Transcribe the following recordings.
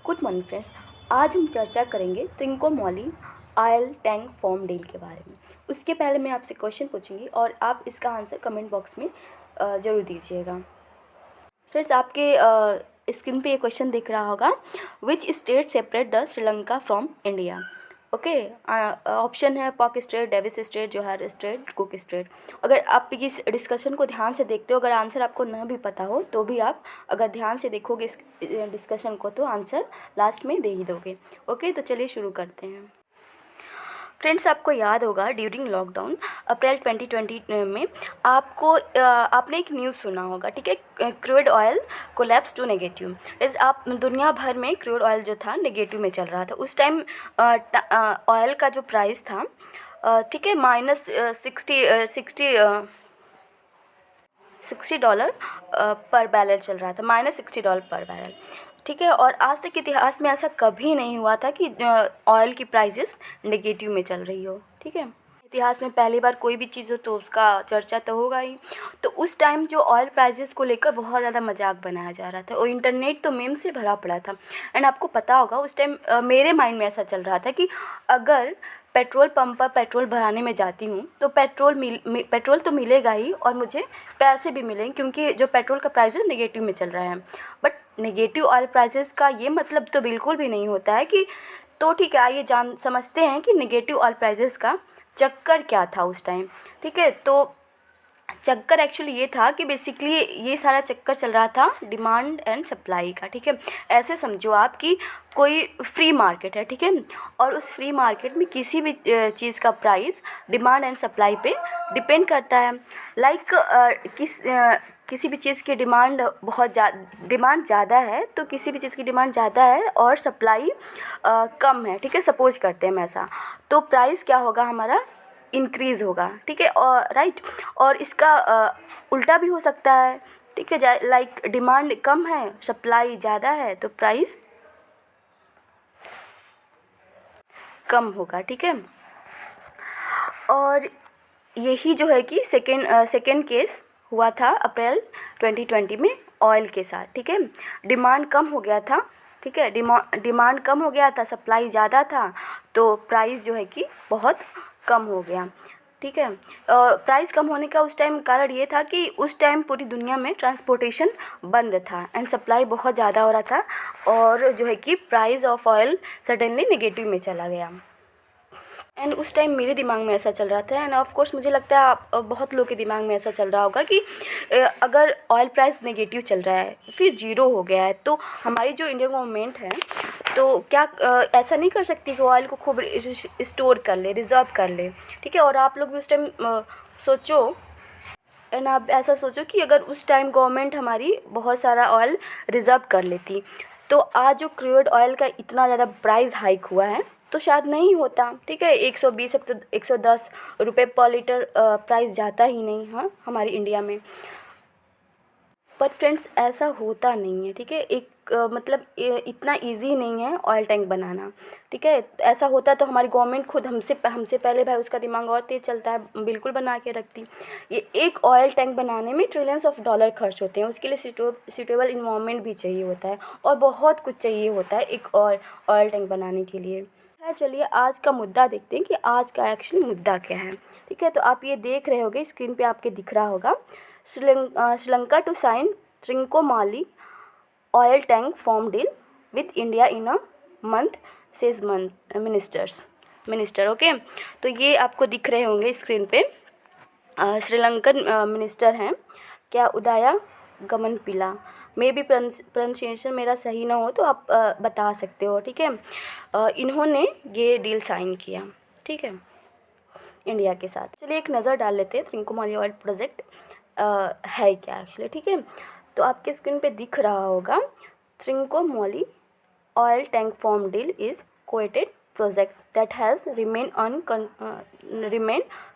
Good morning friends. आज हम चर्चा करेंगे Trincomalee oil tank form deal के बारे में। उसके पहले मैं आपसे क्वेश्चन पूछूंगी और आप इसका आंसर कमेंट बॉक्स में ज़रूर दीजिएगा। फ्रेंड्स, आपके स्क्रीन पे ये क्वेश्चन दिख रहा होगा, which state separate the Sri Lanka from India. Okay, option है पॉक स्टेट, डेविस स्टेट, जोहार स्टेट, कुक स्टेट। अगर आप इस डिस्कशन को ध्यान से देखते हो, अगर आंसर आपको न भी पता हो तो भी आप अगर ध्यान से देखोगे इस डिस्कशन को तो आंसर लास्ट में दे ही दोगे। ओके, तो चलिए शुरू करते हैं। फ्रेंड्स, आपको याद होगा ड्यूरिंग लॉकडाउन अप्रैल 2020 में आपने एक न्यूज़ सुना होगा, ठीक है, crude oil collapse to negative. आप दुनिया भर में क्रूड ऑयल जो था नेगेटिव में चल रहा था उस टाइम। ऑयल का जो प्राइस था, ठीक है, $60 पर बैरल चल रहा था, -$60 पर बैरल, ठीक है। और आज तक इतिहास में ऐसा कभी नहीं हुआ था कि ऑयल की प्राइसेस नेगेटिव में चल रही हो, ठीक है। इतिहास में पहली बार कोई भी चीज़ हो तो उसका चर्चा तो होगा ही। तो उस टाइम जो ऑयल प्राइसेस को लेकर बहुत ज़्यादा मजाक बनाया जा रहा था और इंटरनेट तो मीम से भरा पड़ा था। एंड आपको पता होगा उस टाइम मेरे माइंड में ऐसा चल रहा था कि अगर पेट्रोल पंप पर पेट्रोल भराने में जाती हूँ तो पेट्रोल तो मिलेगा ही और मुझे पैसे भी मिलेंगे, क्योंकि जो पेट्रोल का प्राइस है नेगेटिव में चल रहा है। बट नेगेटिव ऑयल प्राइसेस का ये मतलब तो बिल्कुल भी नहीं होता है कि, तो ठीक है, आइए समझते हैं कि नेगेटिव ऑयल प्राइसेस का चक्कर क्या था उस टाइम, ठीक है। तो चक्कर एक्चुअली ये था कि बेसिकली ये सारा चक्कर चल रहा था डिमांड एंड सप्लाई का, ठीक है। ऐसे समझो आप कि कोई फ्री मार्केट है, ठीक है, और उस फ्री मार्केट में किसी भी चीज़ का प्राइस डिमांड एंड सप्लाई पे डिपेंड करता है। लाइक किसी भी चीज़ की डिमांड डिमांड ज़्यादा है तो किसी भी चीज़ की डिमांड ज़्यादा है और सप्लाई कम है, ठीक है, सपोज करते हैं हम ऐसा, तो प्राइस क्या होगा हमारा, इंक्रीज़ होगा, ठीक है, और राइट। और इसका उल्टा भी हो सकता है, ठीक है, लाइक डिमांड कम है सप्लाई ज़्यादा है तो प्राइस कम होगा, ठीक है। और यही जो है कि सेकेंड केस हुआ था अप्रैल 2020 में ऑयल के साथ, ठीक है। डिमांड कम हो गया था, ठीक है, डिमांड कम हो गया था, सप्लाई ज़्यादा था, तो प्राइस जो है कि बहुत कम हो गया, ठीक है। प्राइस कम होने का उस टाइम कारण ये था कि उस टाइम पूरी दुनिया में ट्रांसपोर्टेशन बंद था एंड सप्लाई बहुत ज़्यादा हो रहा था और जो है कि price of oil suddenly negative में चला गया। एंड उस टाइम मेरे दिमाग में ऐसा चल रहा था एंड ऑफ कोर्स मुझे लगता है बहुत लोगों के दिमाग में ऐसा चल रहा होगा कि अगर ऑयल प्राइस नेगेटिव चल रहा है फिर जीरो हो गया है तो हमारी जो इंडियन गवर्नमेंट है तो क्या ऐसा नहीं कर सकती कि ऑयल को खूब स्टोर कर ले, रिज़र्व कर ले, ठीक है। और आप लोग भी उस टाइम सोचो एंड आप ऐसा सोचो कि अगर उस टाइम गवर्नमेंट हमारी बहुत सारा ऑयल रिज़र्व कर लेती तो आज जो क्रूड ऑयल का इतना ज़्यादा प्राइस हाइक हुआ है तो शायद नहीं होता, ठीक है। 120 110 रुपये पर लीटर प्राइस जाता ही नहीं, हाँ, हमारी इंडिया में। पर फ्रेंड्स ऐसा होता नहीं है, ठीक है। मतलब इतना इजी नहीं है ऑयल टैंक बनाना, ठीक है। ऐसा होता तो हमारी गवर्नमेंट खुद हमसे पहले भाई उसका दिमाग और तेज़ चलता है, बिल्कुल बना के रखती। ये एक ऑयल टैंक बनाने में ट्रिलियंस ऑफ डॉलर खर्च होते हैं, उसके लिए सूटेबल इन्वायरमेंट भी चाहिए होता है और बहुत कुछ चाहिए होता है एक ऑयल टैंक बनाने के लिए। चलिए आज का मुद्दा देखते हैं कि आज का एक्चुअली मुद्दा क्या है, ठीक है। तो आप ये देख रहे होगे, स्क्रीन पे आपके दिख रहा होगा, Sri Lanka to sign Trincomalee oil tank form deal with India in a month says minister. Okay, तो ये आपको दिख रहे होंगे स्क्रीन पे। श्रीलंकन मिनिस्टर हैं क्या, उदया गमनपिला। मे भी प्रोनाउंसिएशन मेरा सही ना हो तो आप बता सकते हो, ठीक है। इन्होंने ये डील साइन किया, ठीक है, इंडिया के साथ। चलिए एक नज़र डाल लेते हैं त्रिंकोमाली ऑयल प्रोजेक्ट है क्या एक्चुअली, ठीक है। तो आपके स्क्रीन पे दिख रहा होगा, Trincomalee oil tank form deal is coated project that has remain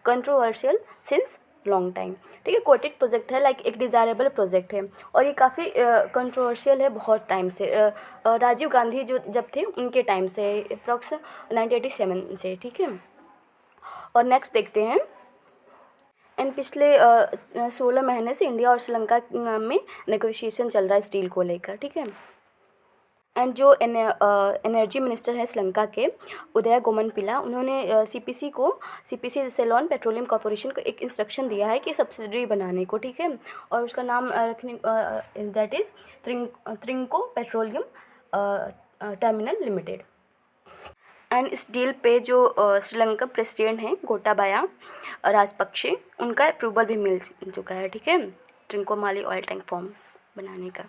controversial since long time, ठीक है। कोटेड प्रोजेक्ट है, लाइक एक डिज़ायरेबल प्रोजेक्ट है और ये काफ़ी कंट्रोवर्शियल है बहुत टाइम से। राजीव गांधी जब थे उनके टाइम से, अप्रॉक्स 1987 से, ठीक है। और नेक्स्ट देखते हैं, एंड पिछले 16 महीने से इंडिया और श्रीलंका में नेगोशिएशन चल रहा है इस डील को लेकर, ठीक है। एंड जो एनर्जी मिनिस्टर है श्रीलंका के उदय गोमनपिला, उन्होंने सीपीसी सेलोन पेट्रोलियम कॉरपोरेशन को एक इंस्ट्रक्शन दिया है कि सब्सिडरी बनाने को, ठीक है, और उसका नाम रखने that is Trinco petroleum terminal limited. And इस डील पे जो श्रीलंका प्रेसिडेंट हैं गोटाबाया राजपक्षे, उनका अप्रूवल भी मिल चुका है, ठीक है, ट्रिंकोमाली ऑयल टैंक फॉर्म बनाने का।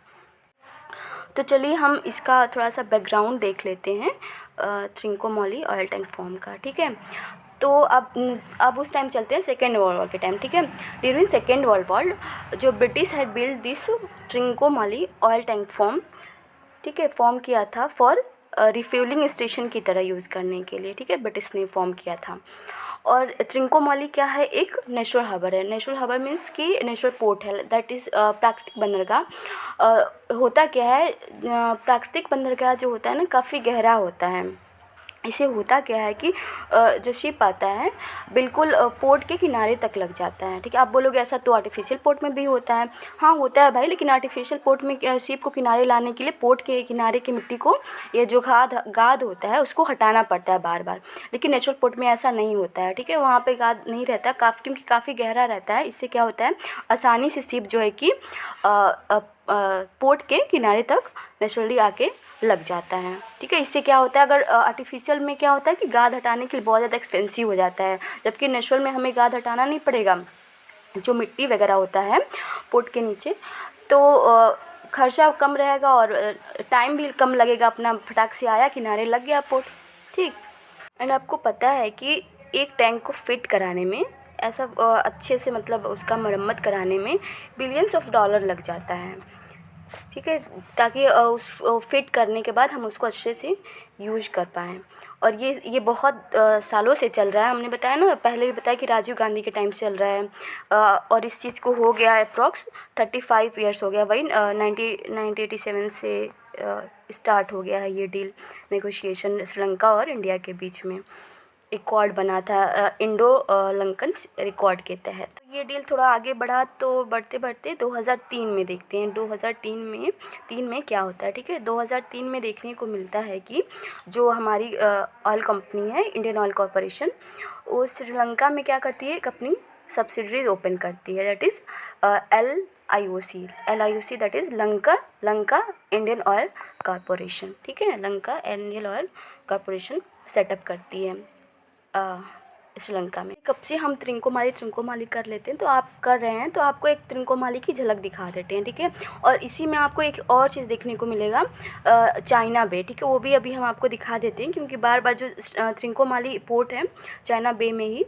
तो चलिए हम इसका थोड़ा सा बैकग्राउंड देख लेते हैं ट्रिंकोमाली ऑयल टैंक फॉर्म का, ठीक है। तो अब उस टाइम चलते हैं सेकेंड वर्ल्ड वॉर के टाइम, ठीक है। ड्यूरिंग सेकेंड वर्ल्ड वॉर जो British had build this Trincomalee oil tank farm, ठीक है, फॉर्म किया था फॉर रिफ्यूलिंग स्टेशन की तरह यूज़ करने के लिए, ठीक है, ब्रिटिश ने फॉर्म किया था। और त्रिंकोमाली क्या है, एक नेचुरल हार्बर है। नेचुरल हार्बर मीन्स कि नेचुरल पोर्ट है, दैट इज़ प्राकृतिक बंदरगाह। होता क्या है, प्राकृतिक बंदरगाह जो होता है ना काफ़ी गहरा होता है। इसे होता क्या है कि जो शिप आता है बिल्कुल पोर्ट के किनारे तक लग जाता है, ठीक है। आप बोलोगे ऐसा तो आर्टिफिशियल पोर्ट में भी होता है। हाँ होता है भाई, लेकिन आर्टिफिशियल पोर्ट में शिप को किनारे लाने के लिए पोर्ट के किनारे की मिट्टी को, ये जो गाद होता है उसको हटाना पड़ता है बार बार, लेकिन नेचुरल पोर्ट में ऐसा नहीं होता है, ठीक है। वहाँ पे गाद नहीं रहता क्योंकि काफ़ी गहरा रहता है। इससे क्या होता है, आसानी से शिप जो है कि पोर्ट के किनारे तक नेचुरली आके लग जाता है, ठीक है। इससे क्या होता है, अगर आर्टिफिशियल में क्या होता है कि गाद हटाने के लिए बहुत ज़्यादा एक्सपेंसिव हो जाता है, जबकि नेचुरल में हमें गाद हटाना नहीं पड़ेगा, जो मिट्टी वगैरह होता है पोर्ट के नीचे, तो खर्चा कम रहेगा और टाइम भी कम लगेगा, अपना फटाक से आया किनारे लग गया पोर्ट, ठीक। एंड आपको पता है कि एक टैंक को फिट कराने में ऐसा अच्छे से मतलब उसका मरम्मत कराने में बिलियंस ऑफ डॉलर लग जाता है, ठीक है, ताकि उस फिट करने के बाद हम उसको अच्छे से यूज कर पाएँ। और ये बहुत सालों से चल रहा है। हमने बताया ना, पहले भी बताया कि राजीव गांधी के टाइम से चल रहा है, और इस चीज़ को हो गया अप्रॉक्स 35 ईयर्स हो गया। वही 1987 से स्टार्ट हो गया है ये डील नेगोशिएशन श्रीलंका और इंडिया के बीच में। रिकॉर्ड बना था इंडो लंकन रिकॉर्ड के तहत। तो ये डील थोड़ा आगे बढ़ा, तो बढ़ते बढ़ते 2003 में देखते हैं 2003 में क्या होता है, ठीक है। 2003 में देखने को मिलता है कि जो हमारी ऑयल कंपनी है इंडियन ऑयल कॉरपोरेशन, वो श्रीलंका में क्या करती है, अपनी सब्सिडरीज ओपन करती है, that is LIOC that is Lanka Indian oil corporation, ठीक है। Lanka Indian oil corporation setup करती है श्रीलंका में। कब से हम त्रिंकोमाली कर लेते हैं, तो आप कर रहे हैं तो आपको एक त्रिंकोमाली की झलक दिखा देते हैं, ठीक है। और इसी में आपको एक और चीज़ देखने को मिलेगा, चाइना बे, ठीक है, वो भी अभी हम आपको दिखा देते हैं, क्योंकि बार बार जो त्रिंकोमाली पोर्ट है चाइना बे में ही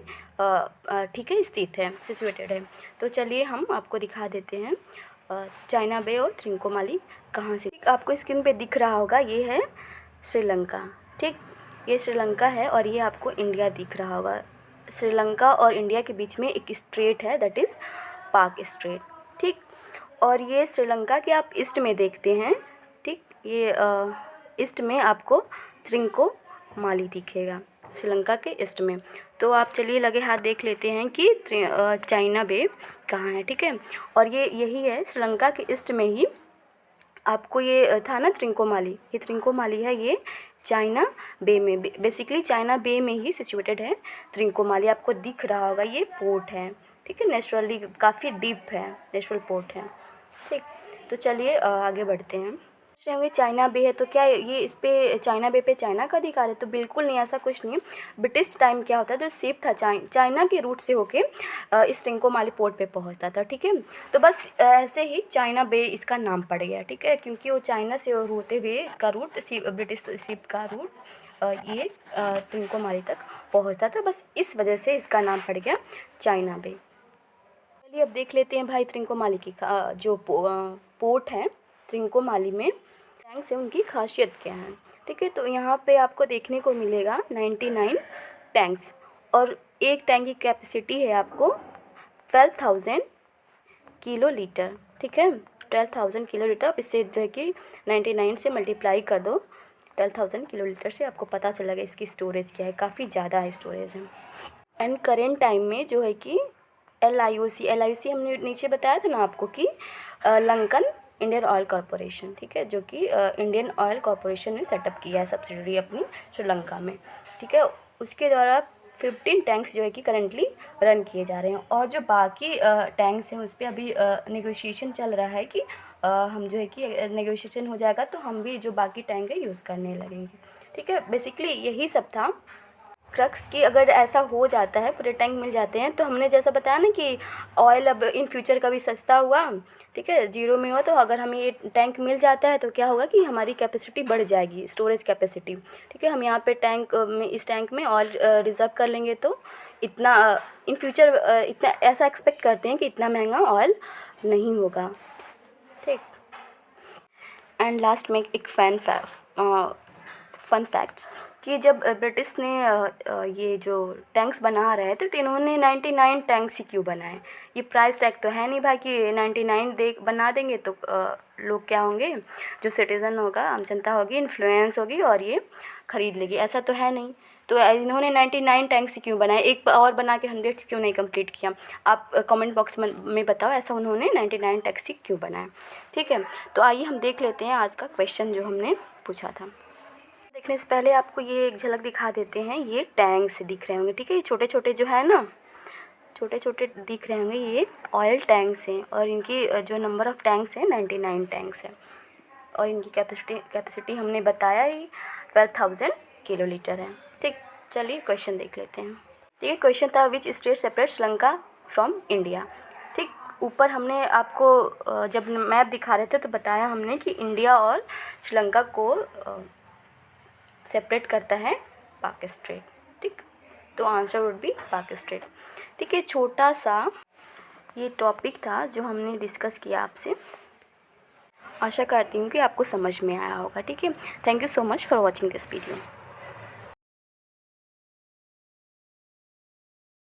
ठीक है स्थित है, सिचुएटेड है। तो चलिए हम आपको दिखा देते हैं चाइना बे और त्रिंकोमाली कहाँ से। आपको स्क्रीन पे दिख रहा होगा, ये है श्रीलंका, ठीक, ये श्रीलंका है और ये आपको इंडिया दिख रहा होगा। श्रीलंका और इंडिया के बीच में एक स्ट्रेट है, दैट इज़ पाक स्ट्रेट, ठीक। और ये श्रीलंका के आप ईस्ट में देखते हैं, ठीक, ये ईस्ट में आपको त्रिंकोमाली दिखेगा, श्रीलंका के ईस्ट में। तो आप चलिए लगे हाथ देख लेते हैं कि चाइना बे कहाँ है, ठीक है। और ये यही है श्रीलंका के ईस्ट में ही आपको ये था ना त्रिंकोमाली, ये त्रिंकोमाली है, ये चाइना बे में, बेसिकली चाइना बे में ही सिचुएटेड है त्रिंकोमाली। आपको दिख रहा होगा ये पोर्ट है, ठीक है, नेचुरली काफ़ी डीप है, नेचुरल पोर्ट है, ठीक। तो चलिए आगे बढ़ते हैं। होंगे चाइना बे है तो क्या ये इस पे चाइना बे पे चाइना का अधिकार है, तो बिल्कुल नहीं, ऐसा कुछ नहीं। ब्रिटिश टाइम क्या होता है, जो शिप था चाइना के रूट से होके इस त्रिंकोमाली पोर्ट पे पहुंचता था, ठीक है। तो बस ऐसे ही चाइना बे इसका नाम पड़ गया, ठीक है, क्योंकि वो चाइना से होते हुए इसका रूट ब्रिटिश शिप का रूट ये त्रिंकोमाली तक पहुँचता था, बस इस वजह से इसका नाम पड़ गया चाइना बे। चलिए अब देख लेते हैं भाई त्रिंकोमाली की जो पोर्ट है त्रिंकोमाली में, टैंक से उनकी खासियत क्या है, ठीक है। तो यहाँ पे आपको देखने को मिलेगा 99 टैंक्स, और एक टैंक की कैपेसिटी है आपको 12,000 किलोलीटर, ठीक है, 12,000 किलोलीटर। इससे जो है कि 99 से मल्टीप्लाई कर दो 12,000 किलोलीटर से, आपको पता चलेगा इसकी स्टोरेज क्या है, काफ़ी ज़्यादा है स्टोरेज है। एंड करेंट टाइम में जो है कि LIOC हमने नीचे बताया था ना आपको कि लंकन इंडियन ऑयल कॉरपोरेशन, ठीक है, जो कि इंडियन ऑयल कॉरपोरेशन ने सेटअप किया है सब्सिडरी अपनी श्रीलंका में, ठीक है। उसके द्वारा 15 टैंक्स जो है कि करेंटली रन किए जा रहे हैं, और जो बाकी टैंक्स हैं उस पर अभी नेगोशिएशन चल रहा है कि हम जो है कि नेगोशिएशन हो जाएगा तो हम भी जो बाकी टैंक है यूज़ करने लगेंगे, ठीक है। बेसिकली यही सब था क्रक्स की। अगर ऐसा हो जाता है, पूरे टैंक मिल जाते हैं, तो हमने जैसा बताया ना कि ऑयल अब इन फ्यूचर कभी सस्ता हुआ, ठीक है, ज़ीरो में हो, तो अगर हमें ये टैंक मिल जाता है तो क्या होगा कि हमारी कैपेसिटी बढ़ जाएगी, स्टोरेज कैपेसिटी, ठीक है। हम यहाँ पे टैंक में, इस टैंक में ऑयल रिज़र्व कर लेंगे तो इतना इन फ्यूचर इतना ऐसा एक्सपेक्ट करते हैं कि इतना महंगा ऑयल नहीं होगा, ठीक। एंड लास्ट में एक फन फैक्ट्स कि जब ब्रिटिश ने ये जो टैंक्स बना रहे थे तो इन्होंने 99 टैंक्स ही क्यों बनाए। ये प्राइस टैग तो है नहीं भाई कि 99 बना देंगे तो लोग क्या होंगे, जो सिटीज़न होगा, आम जनता होगी, इन्फ्लुएंस होगी और ये ख़रीद लेगी, ऐसा तो है नहीं। तो इन्होंने 99 टैंक्स ही क्यों बनाए, एक और बना के 100 क्यों नहीं कंप्लीट किया। आप कमेंट बॉक्स में बताओ ऐसा उन्होंने 99 टैंक्स ही क्यों बनाए, ठीक है। तो आइए हम देख लेते हैं आज का क्वेश्चन जो हमने पूछा था। देखने से पहले आपको ये एक झलक दिखा देते हैं, ये टैंक्स दिख रहे होंगे, ठीक है। ये छोटे छोटे जो है ना, छोटे छोटे दिख रहे होंगे, ये ऑयल टैंक्स हैं और इनकी जो नंबर ऑफ़ टैंक्स हैं 99 टैंक्स हैं, और इनकी कैपेसिटी हमने बताया ही 12,000 किलोलीटर है, ठीक। चलिए क्वेश्चन देख लेते हैं। ठीक है, क्वेश्चन था which state separate Sri Lanka from India, ठीक। ऊपर हमने आपको जब मैप दिखा रहे थे तो बताया हमने कि इंडिया और श्रीलंका को सेपरेट करता है पाकिस्तान, ठीक। तो आंसर वुड बी पाकिस्तान, ठीक है। छोटा सा ये टॉपिक था जो हमने डिस्कस किया आपसे। आशा करती हूँ कि आपको समझ में आया होगा, ठीक है। Thank you so much for watching this video.